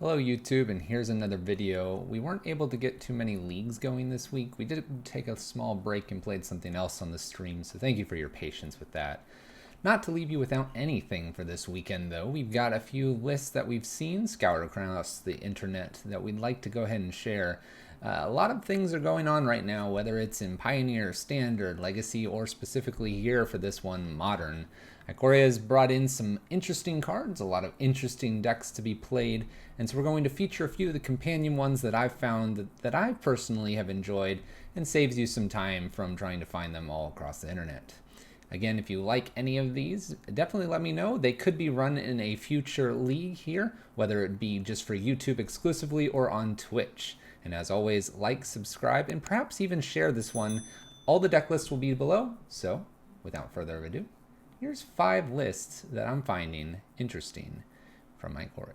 Hello YouTube, and here's another video. We weren't able to get too many leagues going this week. We did take a small break and played something else on the stream, so thank you for your patience with that. Not to leave you without anything for this weekend though, we've got a few lists that we've seen scoured across the internet that we'd like to go ahead and share. A lot of things are going on right now, whether it's in Pioneer, Standard, Legacy, or specifically here for this one, Modern. Kaheera has brought in some interesting cards, a lot of interesting decks to be played, and so we're going to feature a few of the companion ones that I've found that I personally have enjoyed, and saves you some time from trying to find them all across the internet. Again, if you like any of these, definitely let me know. They could be run in a future league here, whether it be just for YouTube exclusively or on Twitch. And as always, like, subscribe, and perhaps even share this one. All the deck lists will be below, so without further ado, here's 5 lists that I'm finding interesting from my Kaheera.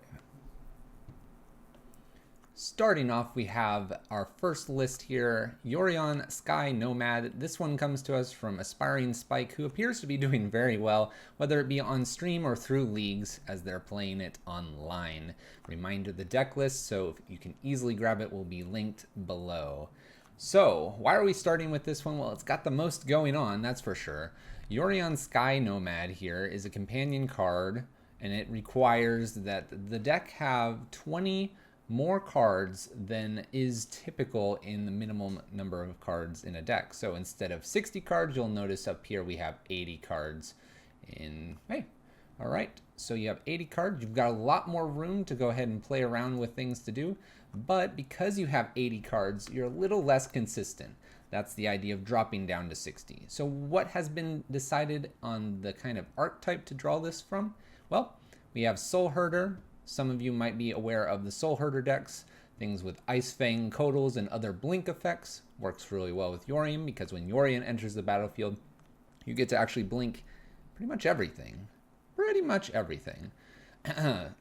Starting off, we have our first list here, Yorion Sky Nomad. This one comes to us from Aspiring Spike, who appears to be doing very well, whether it be on stream or through leagues as they're playing it online. Reminder, the deck list, so you can easily grab it, will be linked below. So, why are we starting with this one? Well, it's got the most going on, that's for sure. Yorion Sky Nomad here is a companion card, and it requires that the deck have 20 more cards than is typical in the minimum number of cards in a deck. So instead of 60 cards, you'll notice up here we have 80 cards in, hey, all right. So you have 80 cards, you've got a lot more room to go ahead and play around with things to do, but because you have 80 cards, you're a little less consistent. That's the idea of dropping down to 60. So what has been decided on the kind of archetype to draw this from? Well, we have Soul Herder. Some of you might be aware of the Soul Herder decks, things with ice-fang, Codals, and other blink effects. Works really well with Yorion because when Yorion enters the battlefield, you get to actually blink pretty much everything.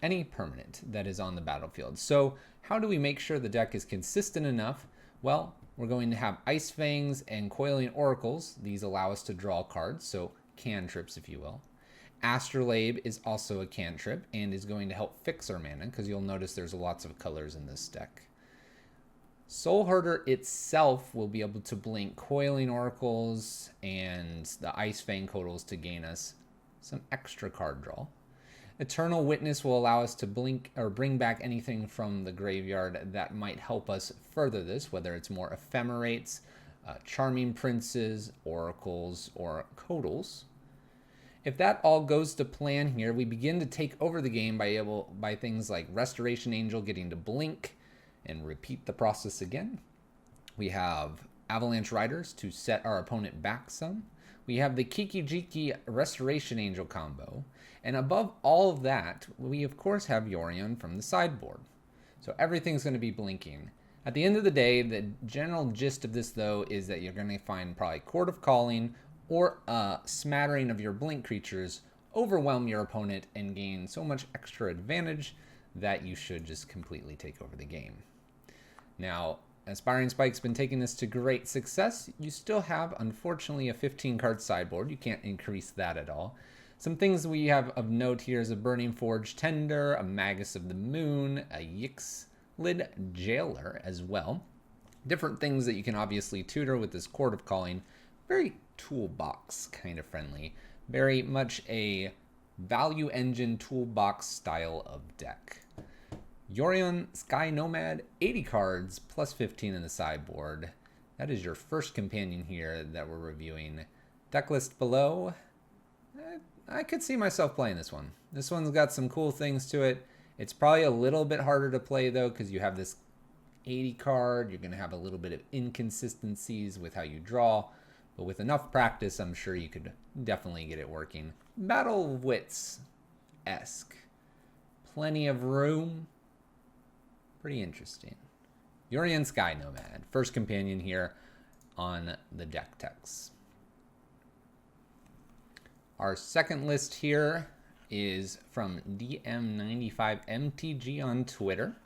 Any permanent that is on the battlefield. So how do we make sure the deck is consistent enough? Well, we're going to have ice-fangs and coiling oracles. These allow us to draw cards, so cantrips if you will. Astrolabe is also a cantrip and is going to help fix our mana because you'll notice there's lots of colors in this deck. Soul Herder itself will be able to blink Coiling Oracles and the Ice-Fang Codals to gain us some extra card draw. Eternal Witness will allow us to blink or bring back anything from the graveyard that might help us further this, whether it's more ephemerates, Charming Princes, Oracles, or Codals. If that all goes to plan here, we begin to take over the game by things like Restoration Angel getting to blink and repeat the process again. We have Avalanche Riders to set our opponent back some. We have the Kiki Jiki Restoration Angel combo. And above all of that, we of course have Yorion from the sideboard. So everything's going to be blinking. At the end of the day, the general gist of this though is that you're going to find probably Court of Calling or a smattering of your blink creatures overwhelm your opponent and gain so much extra advantage that you should just completely take over the game. Now, Aspiring Spike's been taking this to great success. You still have, unfortunately, a 15-card sideboard. You can't increase that at all. Some things we have of note here is a Burning Forge Tender, a Magus of the Moon, a Yix-Lid Jailer as well. Different things that you can obviously tutor with this Court of Calling. Very toolbox kind of friendly. Very much a value engine toolbox style of deck. Yorion Sky Nomad, 80 cards plus 15 in the sideboard. That is your first companion here that we're reviewing. Deck list below. I could see myself playing this one. This one's got some cool things to it. It's probably a little bit harder to play though because you have this 80 card. You're going to have a little bit of inconsistencies with how you draw. But with enough practice, I'm sure you could definitely get it working. Battle Wits-esque. Plenty of room. Pretty interesting. Yorion Sky Nomad. First companion here on the deck text. Our second list here is from DM95MTG on Twitter.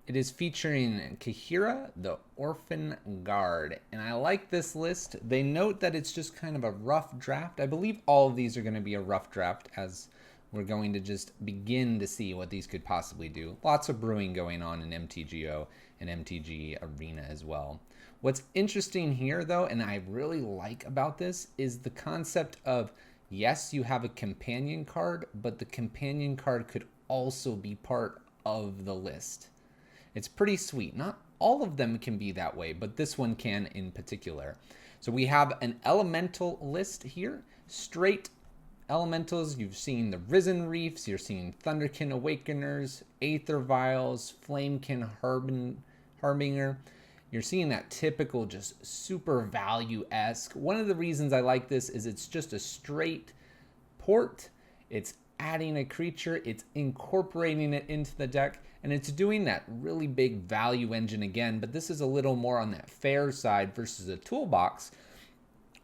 It is featuring Kaheera, the Orphanguard, and I like this list. They note that it's just kind of a rough draft. I believe all of these are going to be a rough draft, as we're going to just begin to see what these could possibly do. Lots of brewing going on in MTGO and MTG Arena as well. What's interesting here, though, and I really like about this, is the concept of, yes, you have a companion card, but the companion card could also be part of the list. It's pretty sweet. Not all of them can be that way, but this one can in particular. So we have an elemental list here, straight elementals. You've seen the Risen Reefs, you're seeing Thunderkin Awakeners, Aether Vials, Flamekin Harbinger. You're seeing that typical just super value-esque. One of the reasons I like this is it's just a straight port. It's adding a creature, it's incorporating it into the deck, and it's doing that really big value engine again, but this is a little more on that fair side versus a toolbox.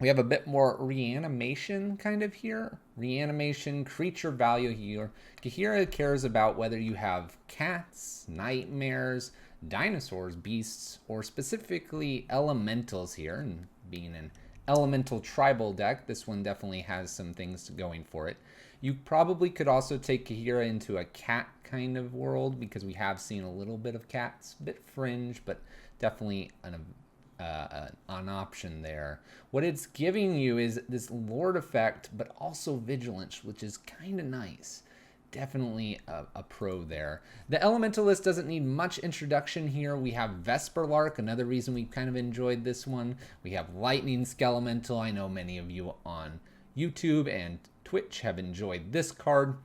We have a bit more reanimation kind of here. Reanimation, creature value here. Kaheera cares about whether you have cats, nightmares, dinosaurs, beasts, or specifically elementals here. And being an elemental tribal deck, this one definitely has some things going for it. You probably could also take Kaheera into a cat kind of world because we have seen a little bit of cats. A bit fringe, but definitely an option there. What it's giving you is this Lord effect, but also Vigilance, which is kind of nice. Definitely a pro there. The Elementalist doesn't need much introduction here. We have Vesperlark, another reason we kind of enjoyed this one. We have Lightning Skelemental. I know many of you on YouTube and Twitch have enjoyed this card.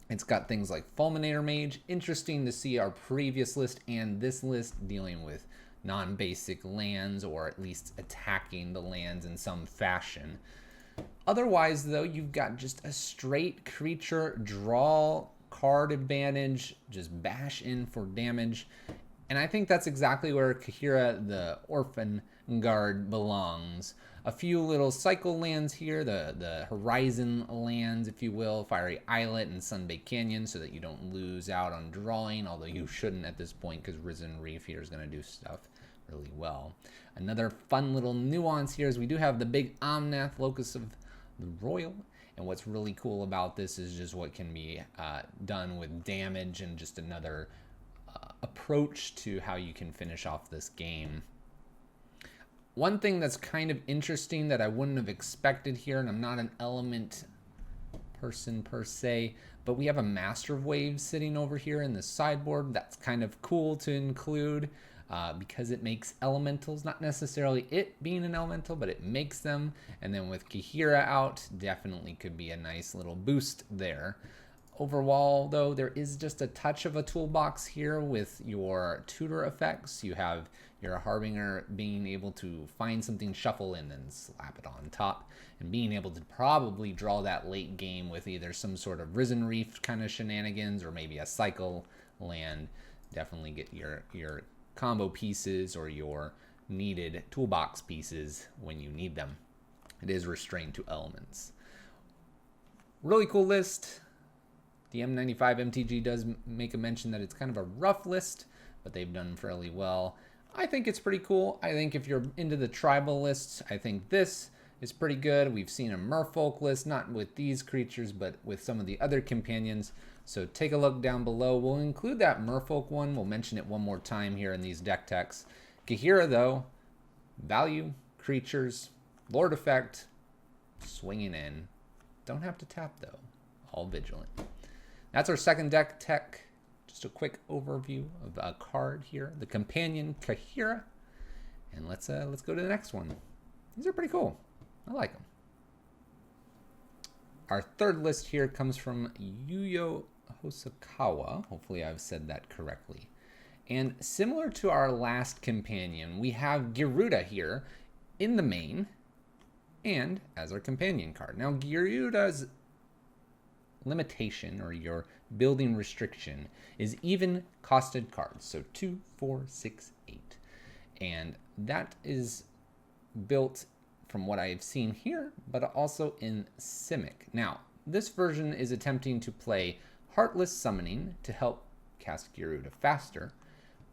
It's got things like Fulminator Mage. Interesting to see our previous list and this list dealing with non-basic lands, or at least attacking the lands in some fashion. Otherwise, though, you've got just a straight creature draw card advantage, just bash in for damage. And I think that's exactly where Kaheera, the Orphanguard, belongs. A few little cycle lands here, the Horizon lands, if you will, Fiery Islet and Sunbaked Canyon, so that you don't lose out on drawing, although you shouldn't at this point because Risen Reef here is going to do stuff really well. Another fun little nuance here is we do have the big Omnath, Locus of the Royal, and what's really cool about this is just what can be done with damage and just another approach to how you can finish off this game. One thing that's kind of interesting that I wouldn't have expected here, and I'm not an element person per se, but we have a Master of Waves sitting over here in the sideboard. That's kind of cool to include because it makes elementals, not necessarily it being an elemental, but it makes them. And then with Kaheera out, definitely could be a nice little boost there. Overall, though, there is just a touch of a toolbox here with your tutor effects. You have your Harbinger being able to find something, shuffle in, and slap it on top, and being able to probably draw that late game with either some sort of Risen Reef kind of shenanigans or maybe a cycle land. Definitely get your combo pieces or your needed toolbox pieces when you need them. It is restrained to elements. Really cool list. The M95 MTG does make a mention that it's kind of a rough list, but they've done fairly well. I think it's pretty cool. I think if you're into the tribal lists, I think this is pretty good. We've seen a Merfolk list, not with these creatures, but with some of the other companions. So take a look down below. We'll include that Merfolk one. We'll mention it one more time here in these deck techs. Kaheera, though, value, creatures, Lord effect, swinging in. Don't have to tap, though. All vigilant. That's our second deck tech. Just a quick overview of a card here, the companion Kaheera, and let's go to the next one. These are pretty cool. I like them. Our third list here comes from Yuyo Hosokawa. Hopefully I've said that correctly. And similar to our last companion, we have Gyruda here in the main and as our companion card. Now Gyruda's limitation, or your building restriction, is even costed cards. So 2, 4, 6, 8. And that is built from what I've seen here, but also in Simic. Now, this version is attempting to play Heartless Summoning to help cast Gyruda faster.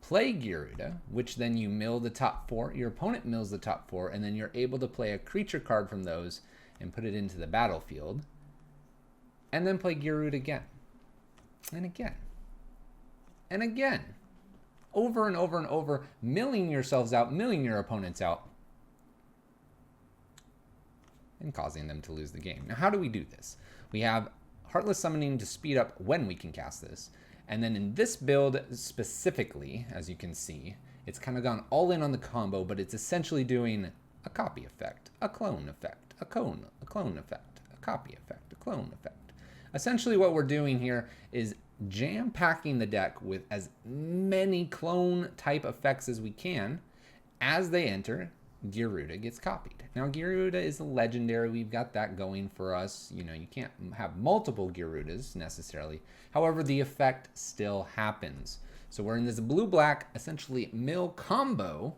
Play Gyruda, which then you mill the top 4. Your opponent mills the top 4, and then you're able to play a creature card from those and put it into the battlefield. and then play Gyruda again, and again, and again, over and over and over, milling yourselves out, milling your opponents out, and causing them to lose the game. Now, how do we do this? We have Heartless Summoning to speed up when we can cast this. And then in this build specifically, as you can see, it's kind of gone all in on the combo, but it's essentially doing a copy effect, a clone effect, a clone effect, a copy effect, a clone effect. Essentially what we're doing here is jam-packing the deck with as many clone type effects as we can. As they enter, Gyruda gets copied. Now Gyruda is a legendary, we've got that going for us. You know, you can't have multiple Gyrudas necessarily. However, the effect still happens. So we're in this blue-black, essentially mill combo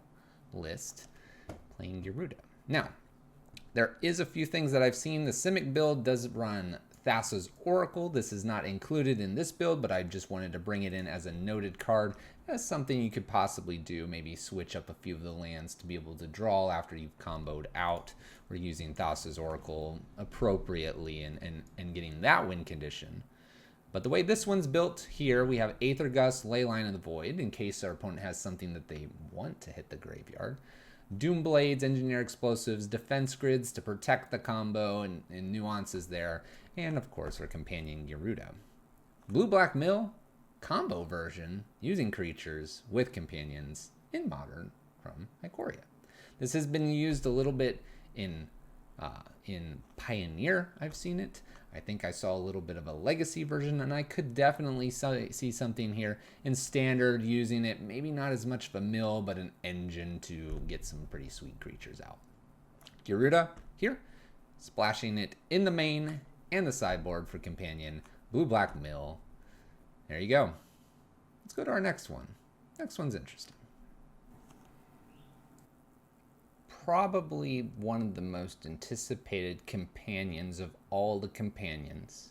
list, playing Gyruda. Now, there is a few things that I've seen. The Simic build does run Thassa's Oracle. This is not included in this build, but I just wanted to bring it in as a noted card, as something you could possibly do. Maybe switch up a few of the lands to be able to draw after you've comboed out, or using Thassa's Oracle appropriately and getting that win condition. But the way this one's built here, we have Aether Gust, Leyline of the Void, in case our opponent has something that they want to hit the graveyard. Doom Blades, Engineer Explosives, Defense Grids to protect the combo and nuances there. And of course our companion Gyruda. Blue-black mill, combo version, using creatures with companions in Modern from Ikoria. This has been used a little bit in Pioneer, I've seen it. I think I saw a little bit of a Legacy version, and I could definitely see something here in Standard using it. Maybe not as much of a mill, but an engine to get some pretty sweet creatures out. Gyruda here, splashing it in the main and the sideboard for companion. Blue-black mill. There you go. Let's go to our next one. Next one's interesting. Probably one of the most anticipated companions of all the companions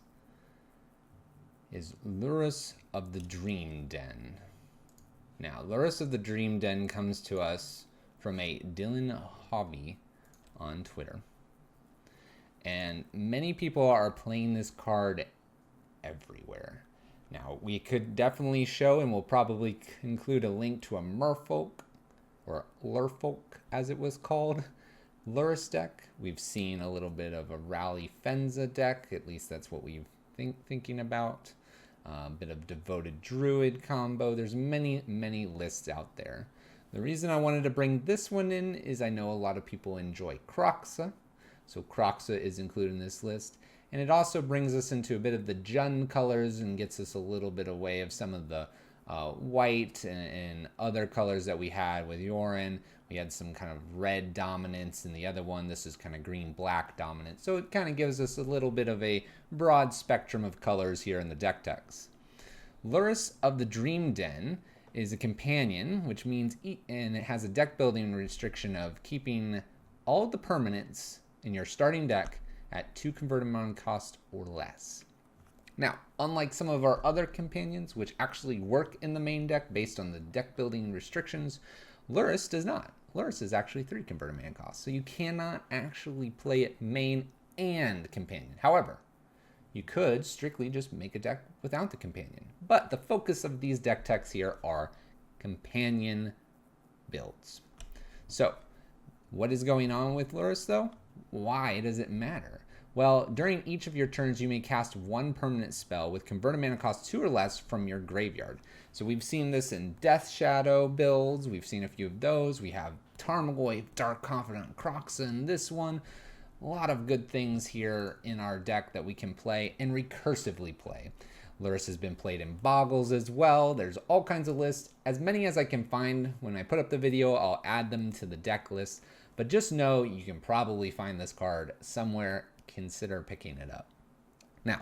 is Lurrus of the Dream Den. Now, Lurrus of the Dream Den comes to us from a Dylan Hobby on Twitter. And many people are playing this card everywhere. Now, we could definitely show, and we'll probably include a link to a Merfolk, or Lurfolk as it was called, Lurrus deck. We've seen a little bit of a Rally Fenza deck, at least that's what we've thinking about. A bit of Devoted Druid combo. There's many lists out there. The reason I wanted to bring this one in is I know a lot of people enjoy Kroxa, so Kroxa is included in this list. And it also brings us into a bit of the Jund colors and gets us a little bit away of some of the white and other colors that we had with Yorion. We had some kind of red dominance in the other one. This is kind of green-black dominance. So it kind of gives us a little bit of a broad spectrum of colors here in the deck text. Lurrus of the Dream Den is a companion, which means, and it has a deck building restriction of keeping all of the permanents in your starting deck at 2 converted mana cost or less. Now, unlike some of our other companions, which actually work in the main deck based on the deck building restrictions, Lurrus does not. Lurrus is actually 3 converted mana cost, so you cannot actually play it main and companion. However, you could strictly just make a deck without the companion. But the focus of these deck techs here are companion builds. So, what is going on with Lurrus though? Why does it matter? Well, during each of your turns, you may cast 1 permanent spell with converted mana cost 2 or less from your graveyard. So we've seen this in Death Shadow builds. We've seen a few of those. We have Tarmogoyf, Dark Confidant, Kroxa in this one. A lot of good things here in our deck that we can play and recursively play. Lurrus has been played in Boggles as well. There's all kinds of lists. As many as I can find. When I put up the video, I'll add them to the deck list. But just know you can probably find this card somewhere. Consider picking it up. Now,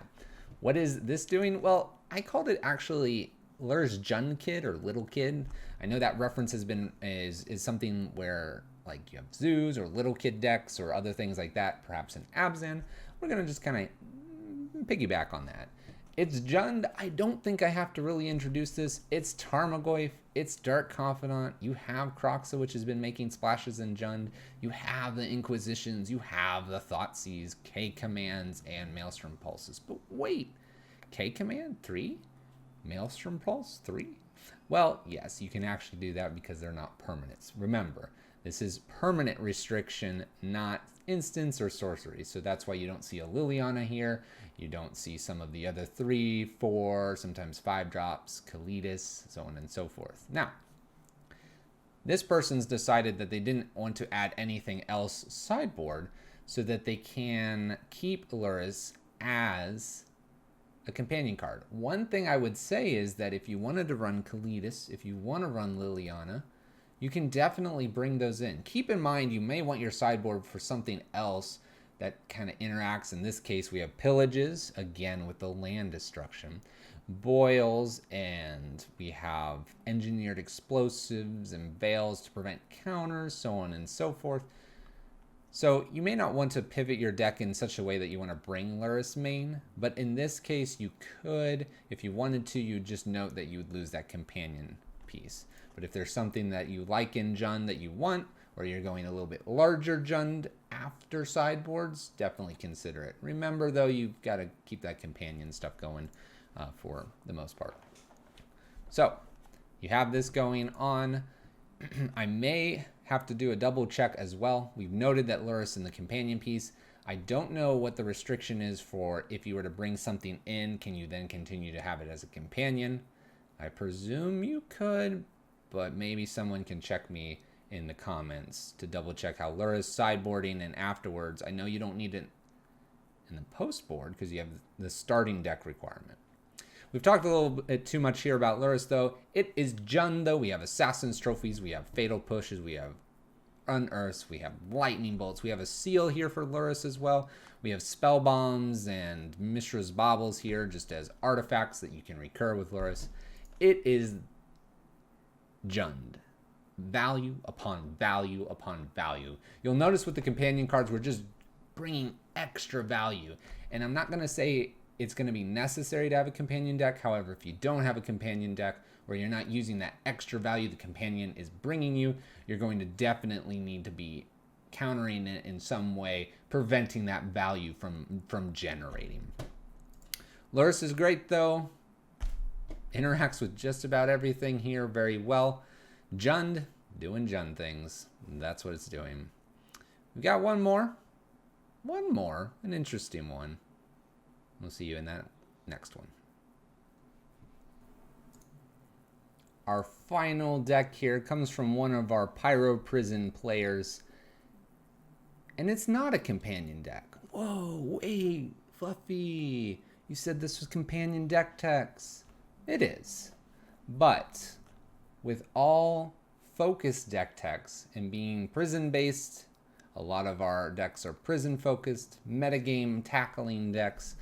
what is this doing? Well, I called it actually Lurrus Jund Kid or Little Kid. I know that reference has been is something where like you have zoos or little kid decks or other things like that, perhaps in Abzan. We're gonna just kind of piggyback on that. It's Jund. I don't think I have to really introduce this. It's Tarmogoyf. It's Dark Confidant. You have Croxa, which has been making splashes in Jund. You have the Inquisitions. You have the Thoughtseize, K Commands, and Maelstrom Pulses. But wait, K Command 3? Maelstrom Pulse 3? Well, yes, you can actually do that because they're not permanents. Remember, this is permanent restriction, not instance or sorcery. So that's why you don't see a Liliana here. You don't see some of the other 3, 4, sometimes 5 drops, Kalidas, so on and so forth. Now, this person's decided that they didn't want to add anything else sideboard so that they can keep Lurrus as a companion card. One thing I would say is that if you wanted to run Kalidas, if you want to run Liliana, you can definitely bring those in. Keep in mind, you may want your sideboard for something else that kind of interacts. In this case, we have Pillages, again with the land destruction, Boils, and we have Engineered Explosives and Veils to prevent counters, so on and so forth. So you may not want to pivot your deck in such a way that you want to bring Lurrus main, but in this case you could. If you wanted to, you'd just note that you would lose that companion piece. But if there's something that you like in Jund that you want, or you're going a little bit larger Jund after sideboards, definitely consider it. Remember though, you've got to keep that companion stuff going for the most part. So you have this going on. I may have to do a double check as well. We've noted that Lurrus in the companion piece. I don't know what the restriction is for if you were to bring something in, can you then continue to have it as a companion? I presume you could, but maybe someone can check me in the comments to double check how Lurrus sideboarding and afterwards. I know you don't need it in the post board because you have the starting deck requirement. We've talked a little bit too much here about Lurrus though. It is Jund though. We have Assassin's Trophies, we have Fatal Pushes, we have Unearths, we have Lightning Bolts, we have a seal here for Lurrus as well. We have Spell Bombs and Mishra's Baubles here just as artifacts that you can recur with Lurrus. It is Jund. Value upon value upon value. You'll notice with the companion cards, we're just bringing extra value. And I'm not going to say it's going to be necessary to have a companion deck. However, if you don't have a companion deck or you're not using that extra value the companion is bringing you, you're going to definitely need to be countering it in some way, preventing that value from generating. Lurrus is great though. Interacts with just about everything here very well. Jund, doing Jund things. That's what it's doing. We've got one more, an interesting one. We'll see you in that next one. Our final deck here comes from one of our Pyro Prison players. And it's not a companion deck. Whoa, wait, Fluffy. You said this was companion deck text. It is. But with all focused deck techs and being prison based, a lot of our decks are prison focused, metagame tackling decks.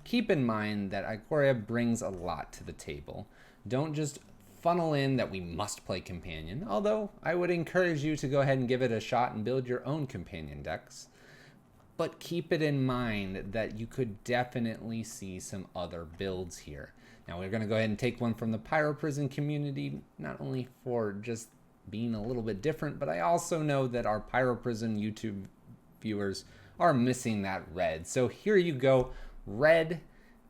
Keep in mind that Ikoria brings a lot to the table. Don't just funnel in that we must play companion, although I would encourage you to go ahead and give it a shot and build your own companion decks. But keep it in mind that you could definitely see some other builds here. Now we're going to go ahead and take one from the Pyro Prison community, not only for just being a little bit different, but I also know that our Pyro Prison YouTube viewers are missing that red. So here you go, red.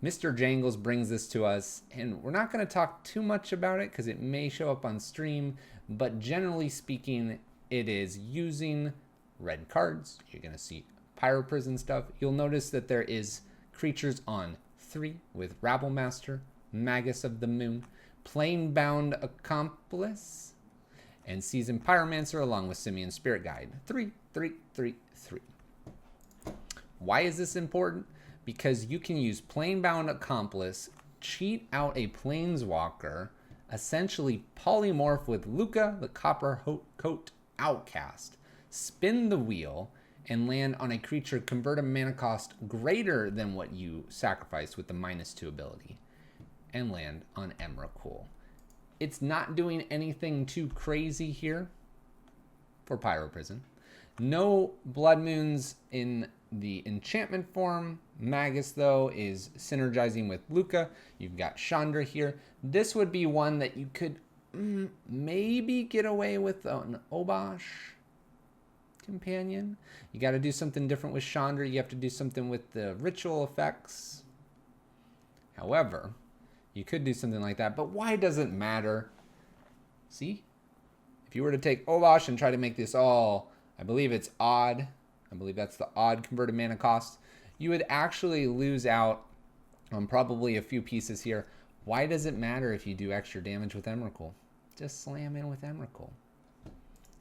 Mr. Jangles brings this to us, and we're not going to talk too much about it because it may show up on stream, but generally speaking, it is using red cards. You're going to see Pyro Prison stuff. You'll notice that there is creatures on 3 with Rabble Master, Magus of the Moon, Planebound Accomplice, and Seasoned Pyromancer along with Simian Spirit Guide. 3, 3, 3, 3. Why is this important? Because you can use Planebound Accomplice, cheat out a Planeswalker, essentially polymorph with Lukka, the Coppercoat Outcast, spin the wheel, and land on a creature, convert a mana cost greater than what you sacrifice with the -2 ability, and land on Emrakul. It's not doing anything too crazy here for Pyro Prison. No Blood Moons in the enchantment form. Magus, though, is synergizing with Lukka. You've got Chandra here. This would be one that you could maybe get away with an Obosh companion. You got to do something different with Chandra. You have to do something with the ritual effects. However, you could do something like that, but why does it matter? See? If you were to take Obosh and try to make this all, I believe it's odd. I believe that's the odd converted mana cost. You would actually lose out on probably a few pieces here. Why does it matter if you do extra damage with Emrakul? Just slam in with Emrakul.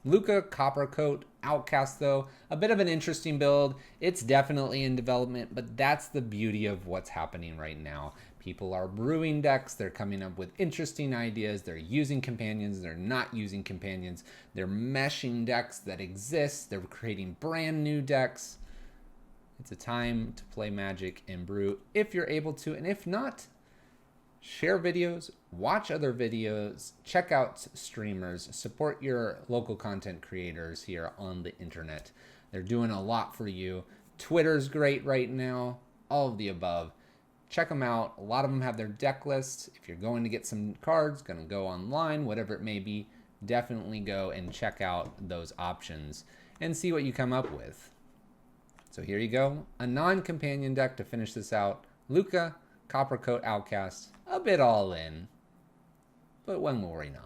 Lukka, Coppercoat, Outcast, though, a bit of an interesting build. It's definitely in development, but that's the beauty of what's happening right now. People are brewing decks, they're coming up with interesting ideas, they're using companions, they're not using companions, they're meshing decks that exist, they're creating brand new decks. It's a time to play Magic and brew if you're able to, and if not, share videos, watch other videos, check out streamers, support your local content creators here on the internet. They're doing a lot for you. Twitter's great right now, all of the above. Check them out. A lot of them have their deck lists. If you're going to get some cards, going to go online, whatever it may be, definitely go and check out those options and see what you come up with. So here you go. A non-companion deck to finish this out. Lukka, Coppercoat, Outcast. A bit all in, but when worry not.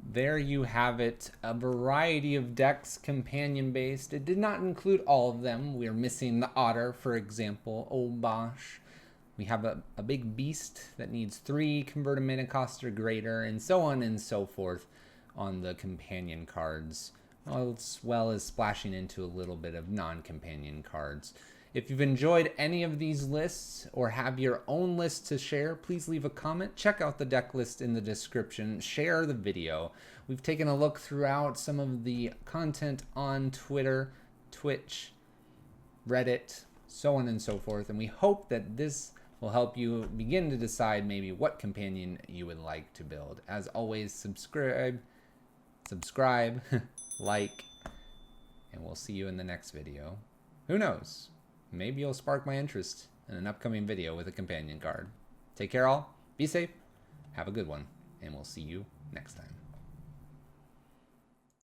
There you have it, a variety of decks, companion-based. It did not include all of them. We're missing the Otter, for example, Obosh. We have a big beast that needs 3 converted mana cost or greater, and so on and so forth on the companion cards, as well as splashing into a little bit of non-companion cards. If you've enjoyed any of these lists or have your own list to share, please leave a comment. Check out the deck list in the description. Share the video. We've taken a look throughout some of the content on Twitter, Twitch, Reddit, so on and so forth. And we hope that this will help you begin to decide maybe what companion you would like to build. As always, subscribe, like, and we'll see you in the next video. Who knows? Maybe you'll spark my interest in an upcoming video with a companion card. Take care all, be safe, have a good one, and we'll see you next time.